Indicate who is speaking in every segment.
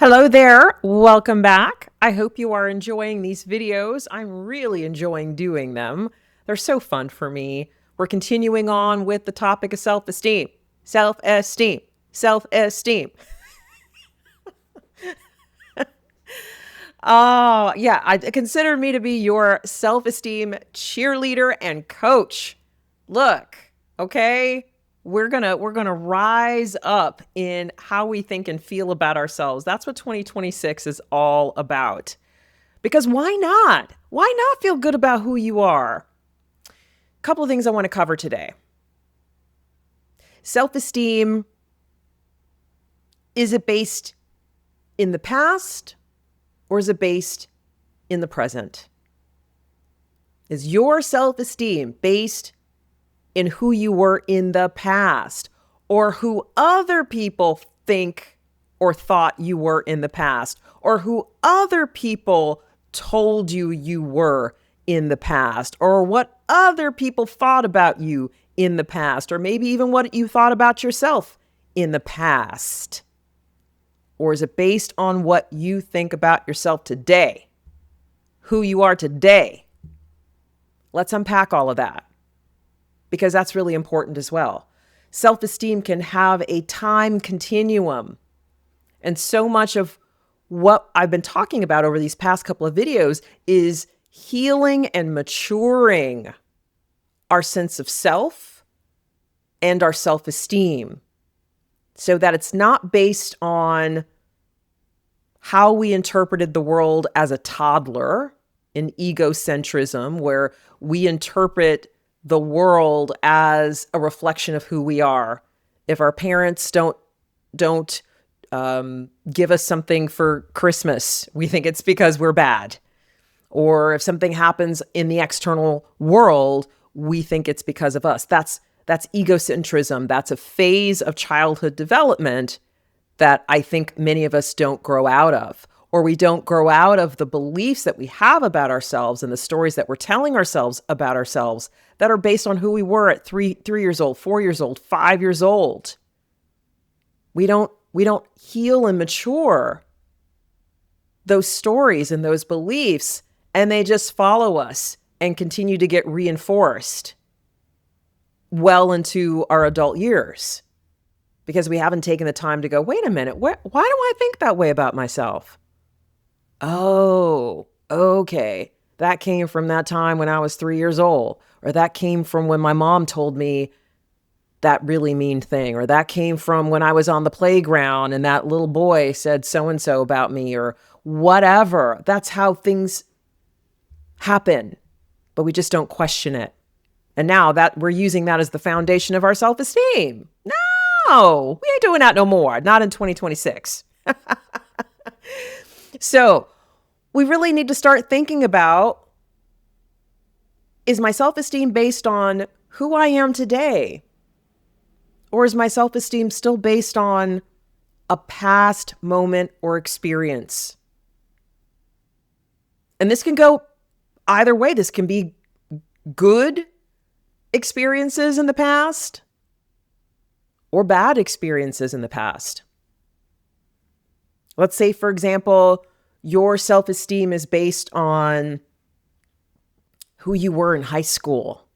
Speaker 1: Hello there. Welcome back. I hope you are enjoying these videos. I'm really enjoying doing them. They're so fun for me. We're continuing on with the topic of self-esteem. Self-esteem. Self-esteem. Oh, yeah. I consider me to be your self-esteem cheerleader and coach. Look, okay? We're gonna rise up in how we think and feel about ourselves. That's what 2026 is all about. Because why not? Why not feel good about who you are? A couple of things I want to cover today. Self-esteem, is it based in the past or is it based in the present? Is your self-esteem based in who you were in the past or who other people think or thought you were in the past or who other people told you were in the past or what other people thought about you in the past or maybe even what you thought about yourself in the past? Or is it based on what you think about yourself today? Who you are today? Let's unpack all of that, because that's really important as well. Self-esteem can have a time continuum. And so much of what I've been talking about over these past couple of videos is healing and maturing our sense of self and our self-esteem so that it's not based on how we interpreted the world as a toddler in egocentrism, where we interpret the world as a reflection of who we are. If our parents don't give us something for Christmas, we think it's because we're bad. Or if something happens in the external world, we think it's because of us. That's egocentrism. That's a phase of childhood development that I think many of us don't grow out of. Or we don't grow out of the beliefs that we have about ourselves and the stories that we're telling ourselves about ourselves that are based on who we were at 3 years old, 4 years old, 5 years old. We don't heal and mature those stories and those beliefs, and they just follow us and continue to get reinforced well into our adult years because we haven't taken the time to go, wait a minute, why do I think that way about myself? Oh, okay. That came from that time when I was 3 years old, or that came from when my mom told me that really mean thing, or that came from when I was on the playground and that little boy said so-and-so about me, or whatever. That's how things happen, but we just don't question it. And now that we're using that as the foundation of our self-esteem. No, we ain't doing that no more. Not in 2026. So we really need to start thinking about, is my self-esteem based on who I am today? Or is my self-esteem still based on a past moment or experience? And this can go either way. This can be good experiences in the past or bad experiences in the past. Let's say, for example, your self-esteem is based on who you were in high school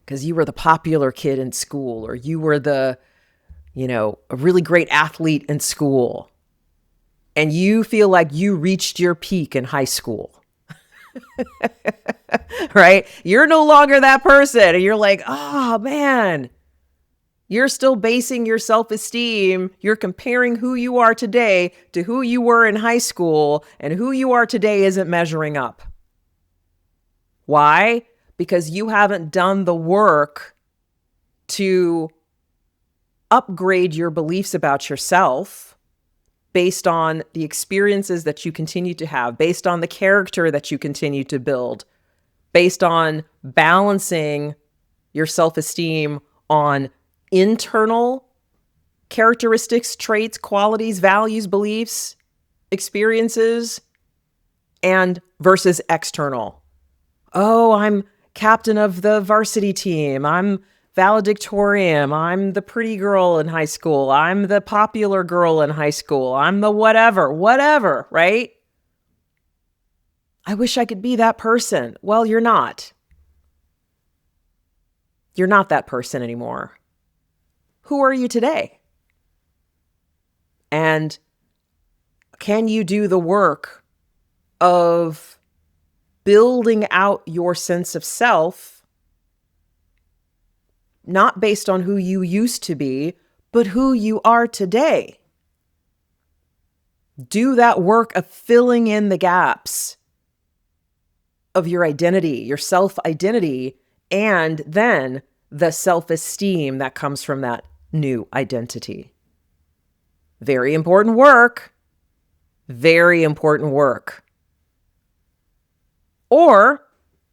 Speaker 1: because you were the popular kid in school, or you were a really great athlete in school, and you feel like you reached your peak in high school. Right? You're no longer that person, and you're like, oh man, you're still basing your self-esteem. You're comparing who you are today to who you were in high school, and who you are today isn't measuring up. Why? Because you haven't done the work to upgrade your beliefs about yourself based on the experiences that you continue to have, based on the character that you continue to build, based on balancing your self-esteem on internal characteristics, traits, qualities, values, beliefs, experiences, and versus external. Oh, I'm captain of the varsity team. I'm valedictorian. I'm the pretty girl in high school. I'm the popular girl in high school. I'm the whatever, right? I wish I could be that person. Well, you're not. You're not that person anymore. Who are you today? And can you do the work of building out your sense of self, not based on who you used to be, but who you are today? Do that work of filling in the gaps of your identity, your self-identity, and then the self-esteem that comes from that new identity. Very important work. Very important work. Or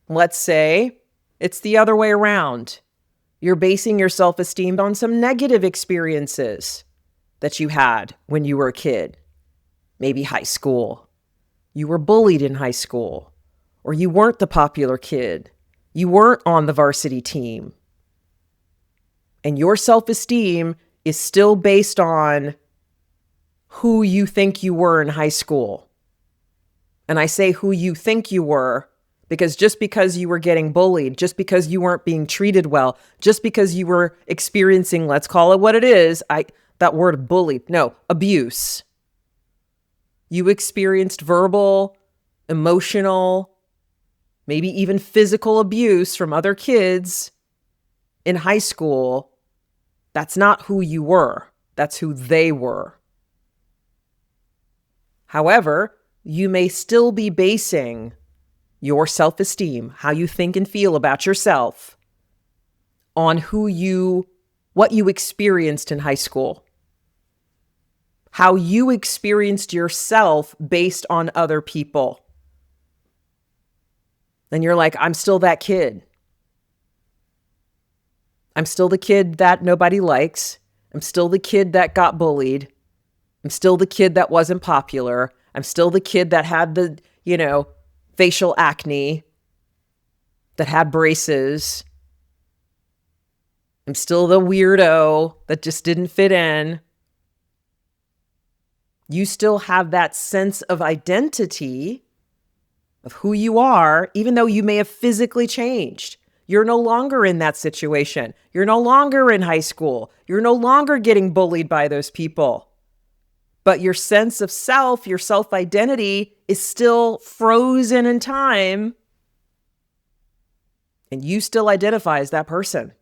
Speaker 1: let's say it's the other way around. You're basing your self-esteem on some negative experiences that you had when you were a kid. Maybe high school. You were bullied in high school. Or you weren't the popular kid. You weren't on the varsity team. And your self-esteem is still based on who you think you were in high school. And I say who you think you were because just because you were getting bullied, just because you weren't being treated well, just because you were experiencing, let's call it what it is, that word bully, no, abuse. You experienced verbal, emotional, maybe even physical abuse from other kids in high school. That's not who you were. That's who they were. However, you may still be basing your self-esteem, how you think and feel about yourself, on what you experienced in high school, how you experienced yourself based on other people. And you're like, I'm still that kid. I'm still the kid that nobody likes. I'm still the kid that got bullied. I'm still the kid that wasn't popular. I'm still the kid that had the, facial acne, that had braces. I'm still the weirdo that just didn't fit in. You still have that sense of identity of who you are, even though you may have physically changed. You're no longer in that situation. You're no longer in high school. You're no longer getting bullied by those people. But your sense of self, your self-identity is still frozen in time. And you still identify as that person.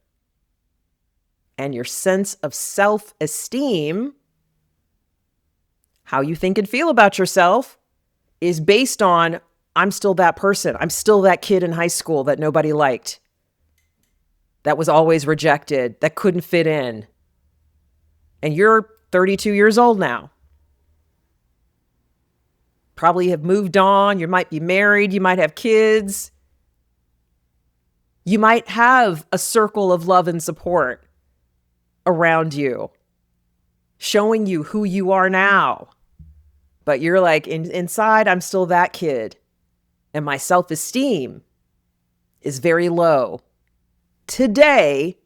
Speaker 1: And your sense of self-esteem, how you think and feel about yourself, is based on, I'm still that person. I'm still that kid in high school that nobody liked, that was always rejected, that couldn't fit in. And you're 32 years old now. Probably have moved on. You might be married. You might have kids. You might have a circle of love and support around you, showing you who you are now. But you're like, inside, I'm still that kid. And my self-esteem is very low today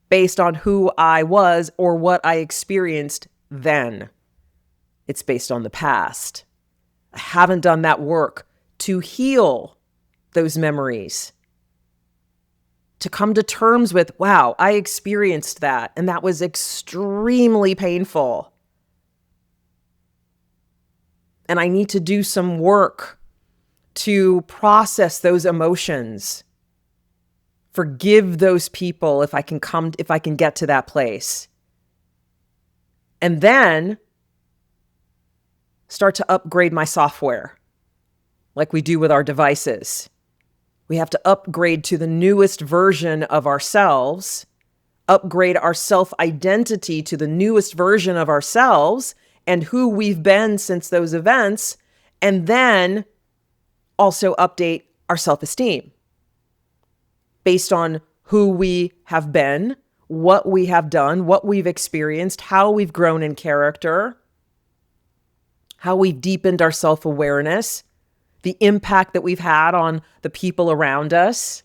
Speaker 1: based on who I was or what I experienced then. It's based on the past. I haven't done that work to heal those memories, to come to terms with, wow, I experienced that, and that was extremely painful. And I need to do some work to process those emotions, forgive those people if I can get to that place. And then start to upgrade my software like we do with our devices. We have to upgrade to the newest version of ourselves, upgrade our self-identity to the newest version of ourselves and who we've been since those events, and then also update our self-esteem based on who we have been, what we have done, what we've experienced, how we've grown in character, how we've deepened our self-awareness, the impact that we've had on the people around us.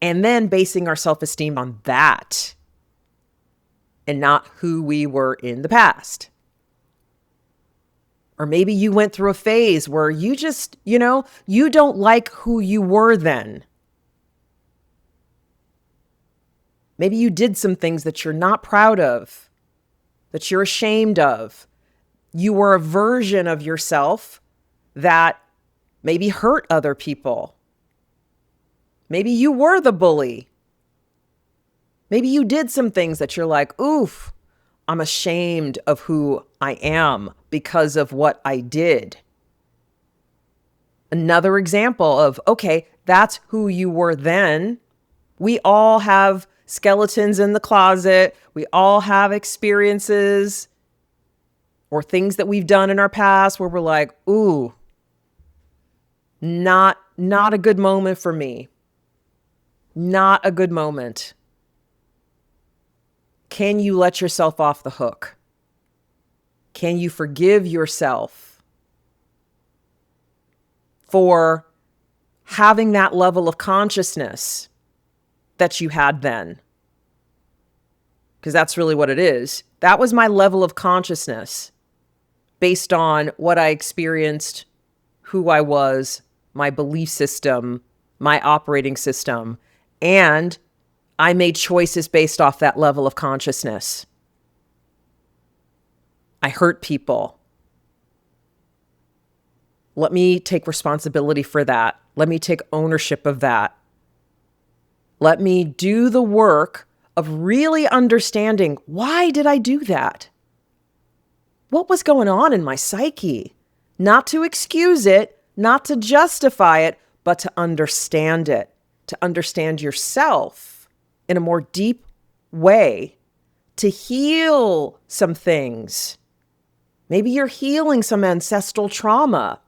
Speaker 1: and then basing our self-esteem on that and not who we were in the past. Or maybe you went through a phase where you just, you don't like who you were then. Maybe you did some things that you're not proud of, that you're ashamed of. You were a version of yourself that maybe hurt other people. Maybe you were the bully. Maybe you did some things that you're like, oof, I'm ashamed of who I am because of what I did. Another example of, okay, that's who you were then. We all have skeletons in the closet. We all have experiences or things that we've done in our past where we're like, ooh, not a good moment for me. Not a good moment. Can you let yourself off the hook? Can you forgive yourself for having that level of consciousness that you had then? Because that's really what it is. That was my level of consciousness based on what I experienced, who I was, my belief system, my operating system, and I made choices based off that level of consciousness. I hurt people. Let me take responsibility for that. Let me take ownership of that. Let me do the work of really understanding, why did I do that? What was going on in my psyche? Not to excuse it, not to justify it, but to understand it, to understand yourself in a more deep way, to heal some things. Maybe you're healing some ancestral trauma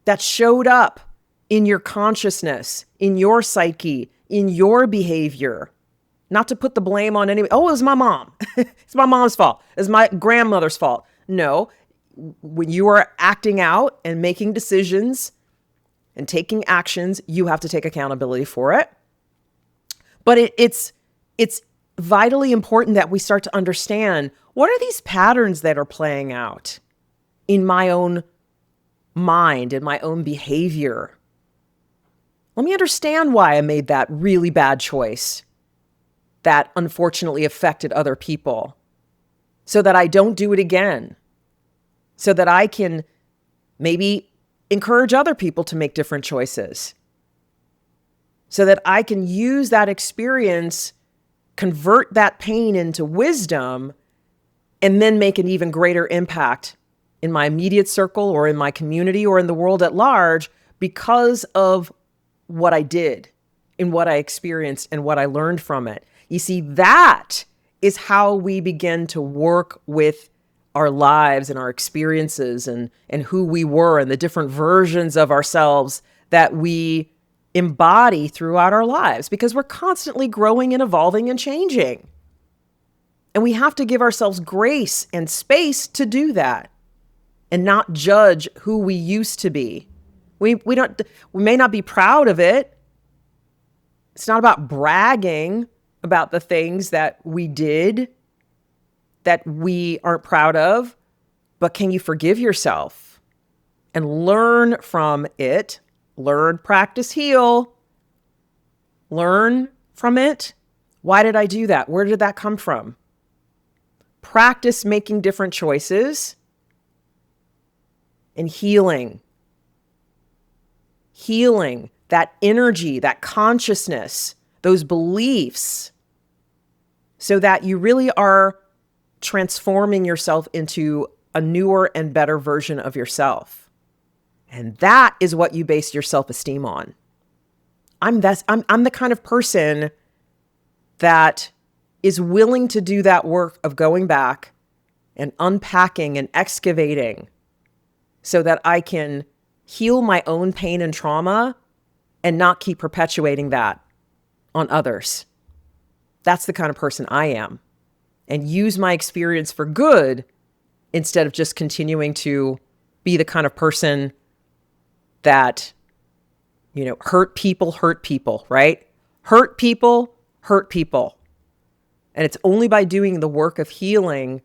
Speaker 1: that showed up in your consciousness, in your psyche, in your behavior. Not to put the blame on anybody. Oh, it was my mom. It's my mom's fault. It's my grandmother's fault. No, when you are acting out and making decisions and taking actions, you have to take accountability for it. But it's vitally important that we start to understand, what are these patterns that are playing out in my own mind, in my own behavior? Let me understand why I made that really bad choice that unfortunately affected other people, so that I don't do it again, so that I can maybe encourage other people to make different choices, so that I can use that experience, convert that pain into wisdom, and then make an even greater impact in my immediate circle or in my community or in the world at large because of what I did and what I experienced and what I learned from it. You see, that is how we begin to work with our lives and our experiences and who we were and the different versions of ourselves that we embody throughout our lives, because we're constantly growing and evolving and changing. And we have to give ourselves grace and space to do that and not judge who we used to be. We may not be proud of it. It's not about bragging about the things that we did that we aren't proud of, but can you forgive yourself and learn from it? Learn, practice, heal. Learn from it. Why did I do that? Where did that come from? Practice making different choices and healing. Healing that energy, that consciousness, those beliefs, so that you really are transforming yourself into a newer and better version of yourself. And that is what you base your self-esteem on. I'm the kind of person that is willing to do that work of going back and unpacking and excavating so that I can heal my own pain and trauma and not keep perpetuating that on others. That's the kind of person I am. And use my experience for good instead of just continuing to be the kind of person that, hurt people, right? Hurt people hurt people. And it's only by doing the work of healing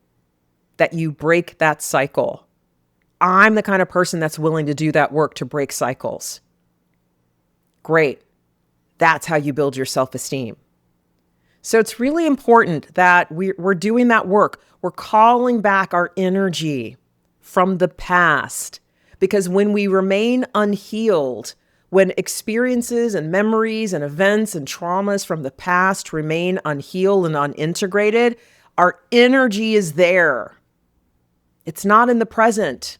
Speaker 1: that you break that cycle. I'm the kind of person that's willing to do that work to break cycles. Great. That's how you build your self-esteem. So it's really important that we're doing that work. We're calling back our energy from the past, because when we remain unhealed, when experiences and memories and events and traumas from the past remain unhealed and unintegrated, our energy is there. It's not in the present.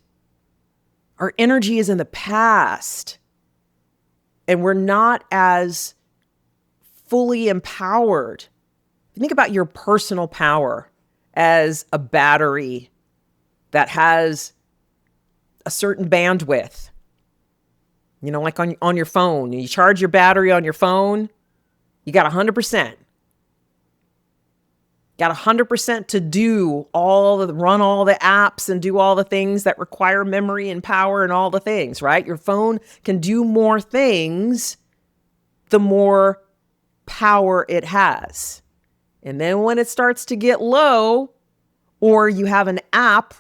Speaker 1: Our energy is in the past. And we're not as fully empowered. Think about your personal power as a battery that has a certain bandwidth. You know, like on your phone, you charge your battery on your phone, you got 100%. Got 100% to run all the apps and do all the things that require memory and power and all the things, right? Your phone can do more things the more power it has. And then when it starts to get low, or you have an app,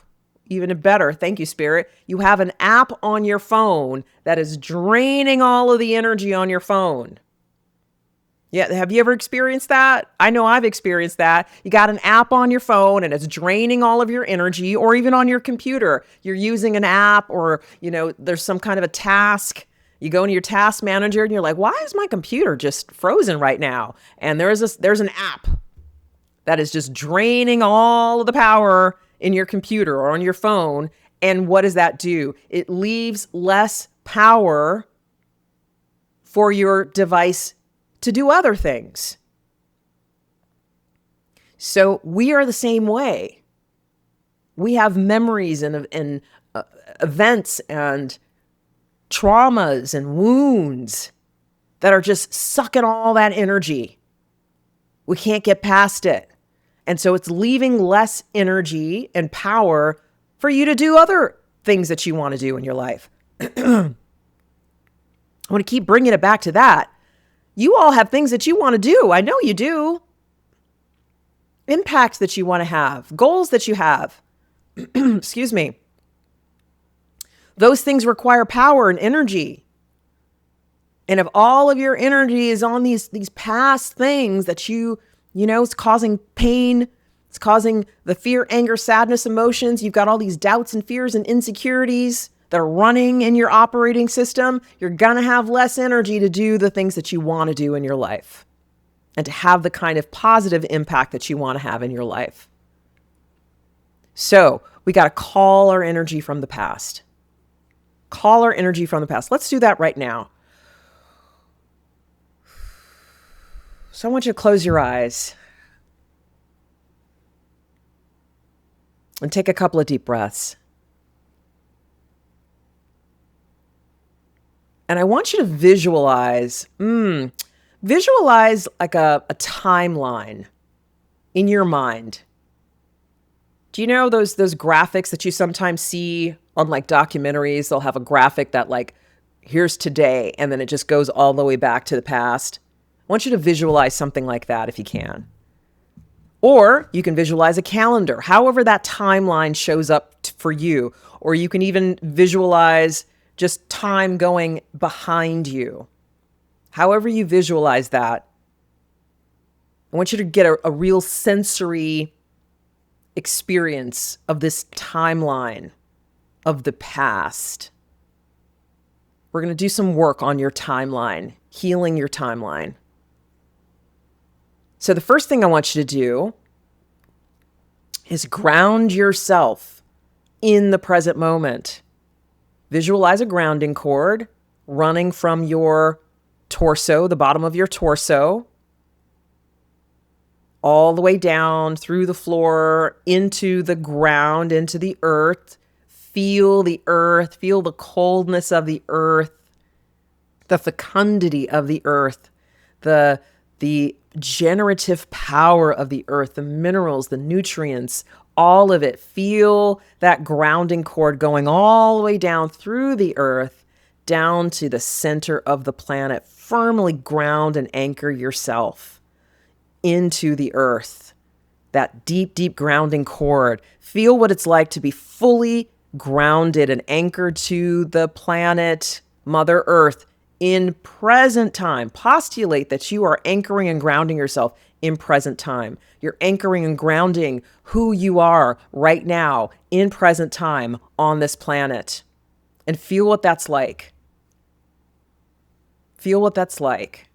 Speaker 1: even better, thank you, Spirit, you have an app on your phone that is draining all of the energy on your phone. Yeah, have you ever experienced that? I know I've experienced that. You got an app on your phone and it's draining all of your energy, or even on your computer. You're using an app, or, there's some kind of a task. You go into your task manager and you're like, why is my computer just frozen right now? And there's an app that is just draining all of the power in your computer or on your phone. And what does that do? It leaves less power for your device to do other things. So we are the same way. We have memories and events and traumas and wounds that are just sucking all that energy. We can't get past it. And so it's leaving less energy and power for you to do other things that you want to do in your life. I want to keep bringing it back to that. You all have things that you want to do. I know you do. Impacts that you want to have, goals that you have. Excuse me. Those things require power and energy. And if all of your energy is on these past things that it's causing pain, it's causing the fear, anger, sadness, emotions, you've got all these doubts and fears and insecurities that are running in your operating system, you're going to have less energy to do the things that you want to do in your life and to have the kind of positive impact that you want to have in your life. So we got to call our energy from the past. Call our energy from the past. Let's do that right now. So I want you to close your eyes and take a couple of deep breaths. And I want you to visualize like a timeline in your mind. Do you know those graphics that you sometimes see on like documentaries? They'll have a graphic that like, here's today, and then it just goes all the way back to the past. I want you to visualize something like that if you can. Or you can visualize a calendar, however that timeline shows up for you. Or you can even visualize just time going behind you. However you visualize that, I want you to get a real sensory experience of this timeline of the past. We're going to do some work on your timeline, healing your timeline. So the first thing I want you to do is ground yourself in the present moment. Visualize a grounding cord running from your torso, the bottom of your torso, all the way down through the floor, into the ground, into the earth. Feel the earth, feel the coldness of the earth, the fecundity of the earth, the generative power of the earth, the minerals, the nutrients, all of it. Feel that grounding cord going all the way down through the earth, down to the center of the planet, firmly ground and anchor yourself into the earth, that deep, deep grounding cord. Feel what it's like to be fully grounded and anchored to the planet, Mother Earth, in present time. Postulate that you are anchoring and grounding yourself in present time. You're anchoring and grounding who you are right now in present time on this planet. And feel what that's like. Feel what that's like.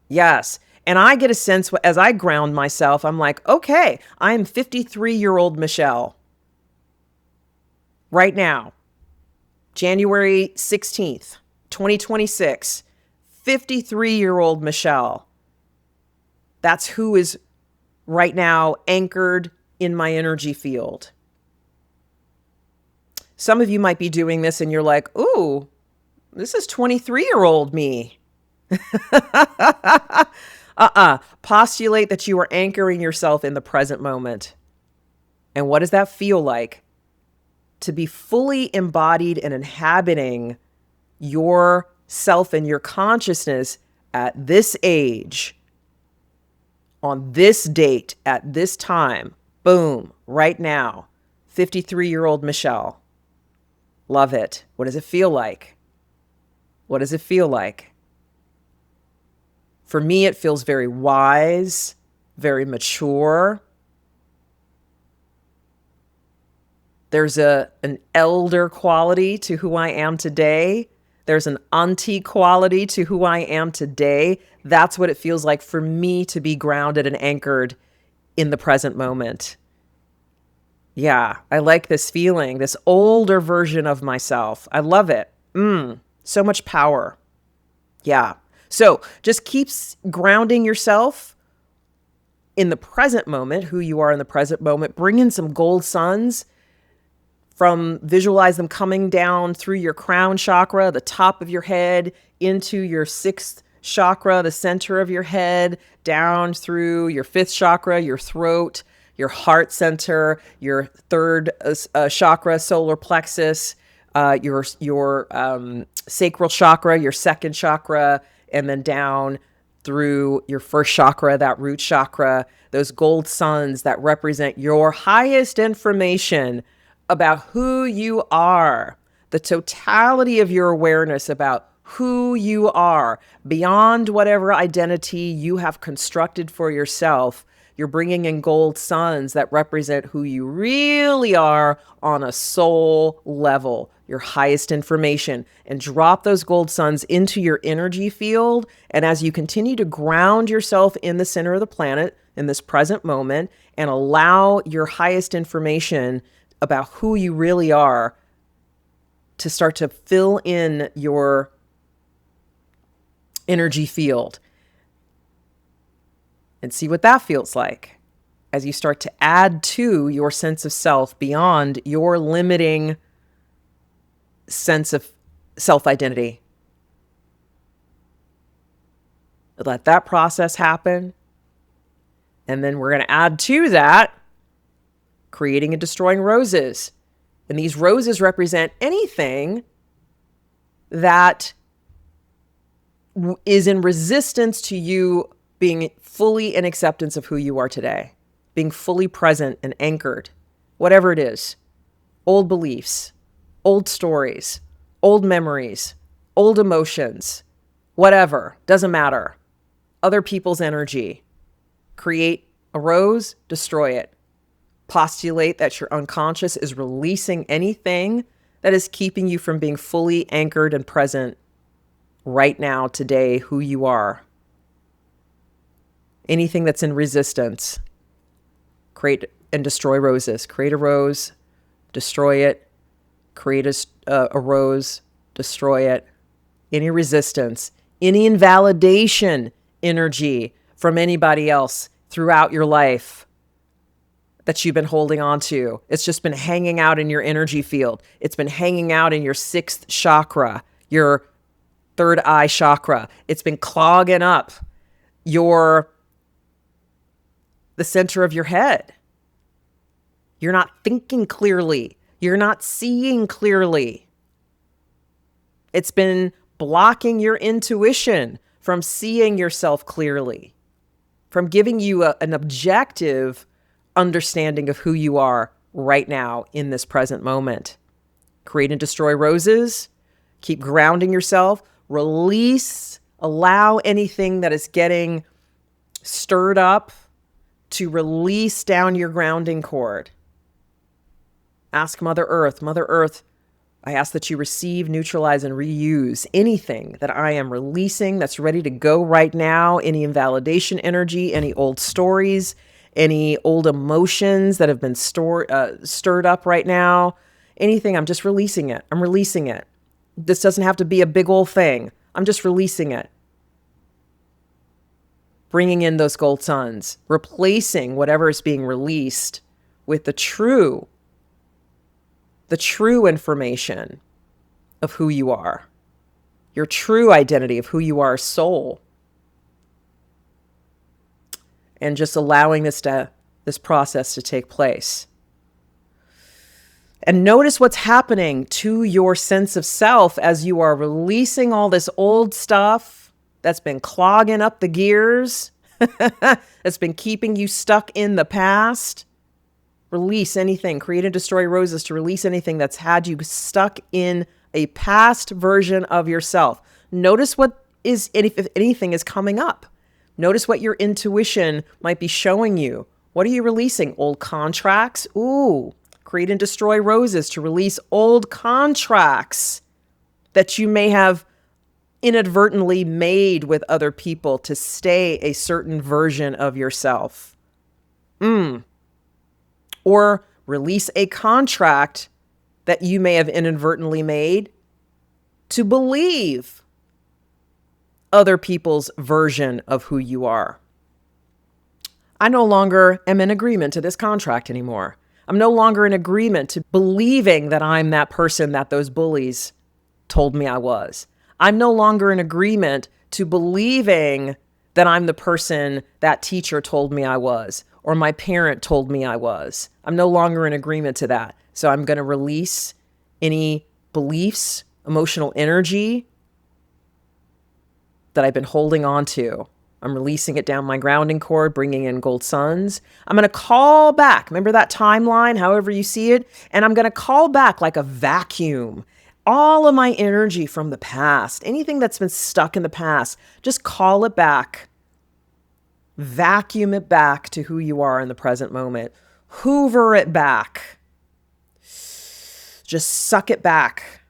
Speaker 1: Yes. And I get a sense as I ground myself, I'm like, okay, I'm 53-year-old Michelle right now, January 16th, 2026, 53-year-old Michelle. That's who is right now anchored in my energy field. Some of you might be doing this and you're like, ooh, this is 23-year-old me. Postulate that you are anchoring yourself in the present moment. And what does that feel like? To be fully embodied and inhabiting yourself and your consciousness at this age, on this date, at this time. Boom, right now. 53-year-old Michelle. Love it. What does it feel like? What does it feel like? For me, it feels very wise, very mature. There's an elder quality to who I am today. There's an auntie quality to who I am today. That's what it feels like for me to be grounded and anchored in the present moment. Yeah, I like this feeling, this older version of myself. I love it. So much power. Yeah. So just keep grounding yourself in the present moment, who you are in the present moment. Bring in some gold suns. Visualize them coming down through your crown chakra, the top of your head, into your sixth chakra, the center of your head, down through your fifth chakra, your throat, your heart center, your third chakra, solar plexus, your sacral chakra, your second chakra, and then down through your first chakra, that root chakra, those gold suns that represent your highest information about who you are, the totality of your awareness about who you are, beyond whatever identity you have constructed for yourself. You're bringing in gold suns that represent who you really are on a soul level, your highest information, and drop those gold suns into your energy field. And as you continue to ground yourself in the center of the planet, in this present moment, and allow your highest information about who you really are to start to fill in your energy field, and see what that feels like as you start to add to your sense of self beyond your limiting sense of self-identity. Let that process happen. And then we're going to add to that creating and destroying roses. And these roses represent anything that is in resistance to you being fully in acceptance of who you are today, being fully present and anchored, whatever it is, old beliefs, old stories, old memories, old emotions, whatever, doesn't matter. Other people's energy. Create a rose, destroy it. Postulate that your unconscious is releasing anything that is keeping you from being fully anchored and present right now, today, who you are. Anything that's in resistance, create and destroy roses. Create a rose, destroy it. Create a rose, destroy it. Any resistance, any invalidation energy from anybody else throughout your life that you've been holding on to. It's just been hanging out in your energy field. It's been hanging out in your sixth chakra, your third eye chakra. It's been clogging up the center of your head. You're not thinking clearly. You're not seeing clearly. It's been blocking your intuition from seeing yourself clearly, from giving you an objective understanding of who you are right now in this present moment. Create and destroy roses. Keep grounding yourself. Release. Allow anything that is getting stirred up to release down your grounding cord. Ask Mother Earth, I ask that you receive, neutralize, and reuse anything that I am releasing that's ready to go right now, any invalidation energy, any old stories, any old emotions that have been stirred up right now, anything, I'm just releasing it. I'm releasing it. This doesn't have to be a big old thing. I'm just releasing it. Bringing in those gold suns, replacing whatever is being released with the true information of who you are, your true identity of who you are, soul. And just allowing this process to take place. And notice what's happening to your sense of self as you are releasing all this old stuff that's been clogging up the gears, that's been keeping you stuck in the past. Release anything. Create and destroy roses to release anything that's had you stuck in a past version of yourself. Notice what is, if anything is coming up. Notice what your intuition might be showing you. What are you releasing? Old contracts? Ooh. Create and destroy roses to release old contracts that you may have inadvertently made with other people to stay a certain version of yourself. Or release a contract that you may have inadvertently made to believe other people's version of who you are. I no longer am in agreement to this contract anymore. I'm no longer in agreement to believing that I'm that person that those bullies told me I was. I'm no longer in agreement to believing that I'm the person that teacher told me I was, or my parent told me I was. I'm no longer in agreement to that. So I'm going to release any beliefs, emotional energy that I've been holding on to. I'm releasing it down my grounding cord, bringing in gold suns. I'm going to call back. Remember that timeline, however you see it? And I'm going to call back like a vacuum all of my energy from the past, anything that's been stuck in the past, just call it back. Vacuum it back to who you are in the present moment. Hoover it back. Just suck it back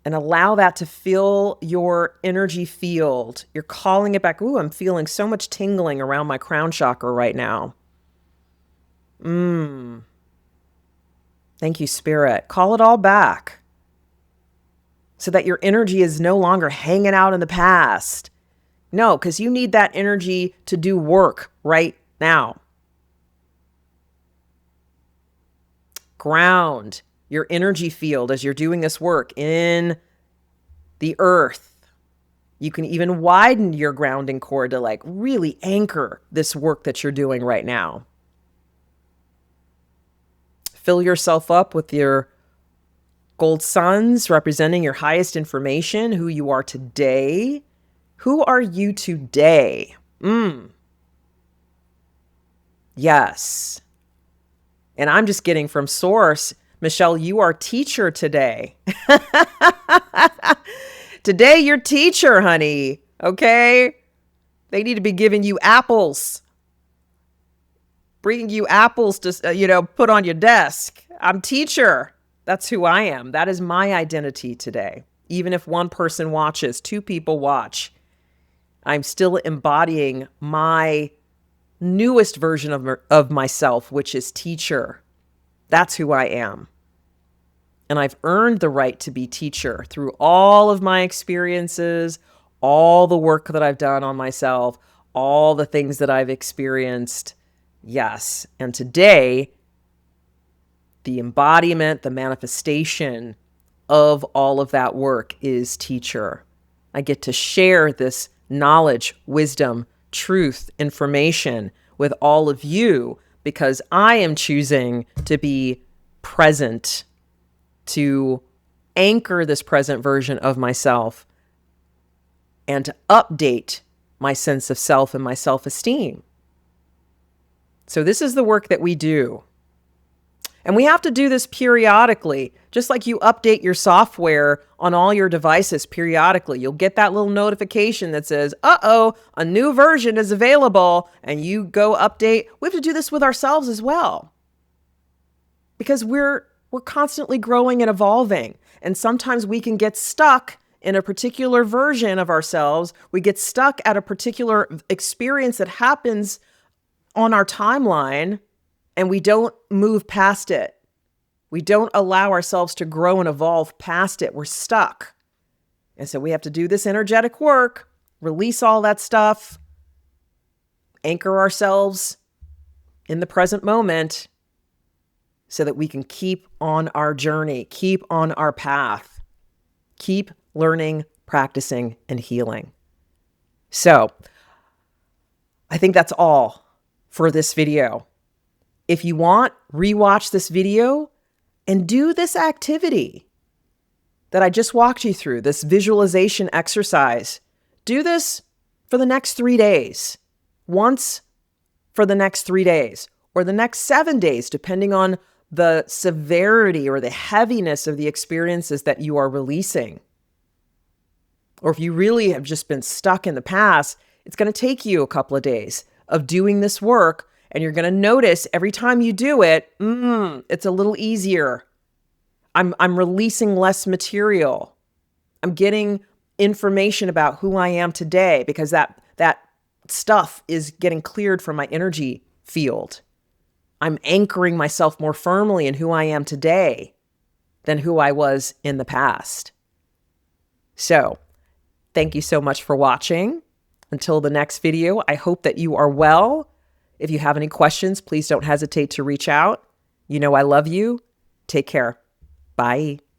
Speaker 1: and allow that to fill your energy field. You're calling it back. Ooh, I'm feeling so much tingling around my crown chakra right now. Thank you, Spirit. Call it all back so that your energy is no longer hanging out in the past. No, because you need that energy to do work right now. Ground your energy field as you're doing this work in the earth. You can even widen your grounding cord to like really anchor this work that you're doing right now. Fill yourself up with your gold suns representing your highest information, who you are today. Who are you today? Yes. And I'm just getting from source, Michelle, you are teacher today. Today, you're teacher, honey. Okay? They need to be giving you apples. Bringing you apples to, put on your desk. I'm teacher. That's who I am. That is my identity today. Even if one person watches, two people watch, I'm still embodying my newest version of myself, which is teacher. That's who I am. And I've earned the right to be teacher through all of my experiences, all the work that I've done on myself, all the things that I've experienced. Yes. And today, the embodiment, the manifestation of all of that work is teacher. I get to share this knowledge, wisdom, truth, information with all of you because I am choosing to be present, to anchor this present version of myself and to update my sense of self and my self-esteem. So this is the work that we do. And we have to do this periodically, just like you update your software on all your devices periodically. You'll get that little notification that says, uh-oh, a new version is available, and you go update. We have to do this with ourselves as well, because we're constantly growing and evolving. And sometimes we can get stuck in a particular version of ourselves. We get stuck at a particular experience that happens on our timeline, and we don't move past it. We don't allow ourselves to grow and evolve past it. We're stuck. And so we have to do this energetic work, release all that stuff, anchor ourselves in the present moment so that we can keep on our journey, keep on our path, keep learning, practicing, and healing. So I think that's all for this video. If you want, rewatch this video and do this activity that I just walked you through, this visualization exercise. Do this for the next 3 days, once for the next 3 days, or the next 7 days, depending on the severity or the heaviness of the experiences that you are releasing. Or if you really have just been stuck in the past, it's going to take you a couple of days of doing this work. And you're going to notice every time you do it, it's a little easier. I'm releasing less material. I'm getting information about who I am today because that stuff is getting cleared from my energy field. I'm anchoring myself more firmly in who I am today than who I was in the past. So, thank you so much for watching. Until the next video, I hope that you are well. If you have any questions, please don't hesitate to reach out. You know I love you. Take care. Bye.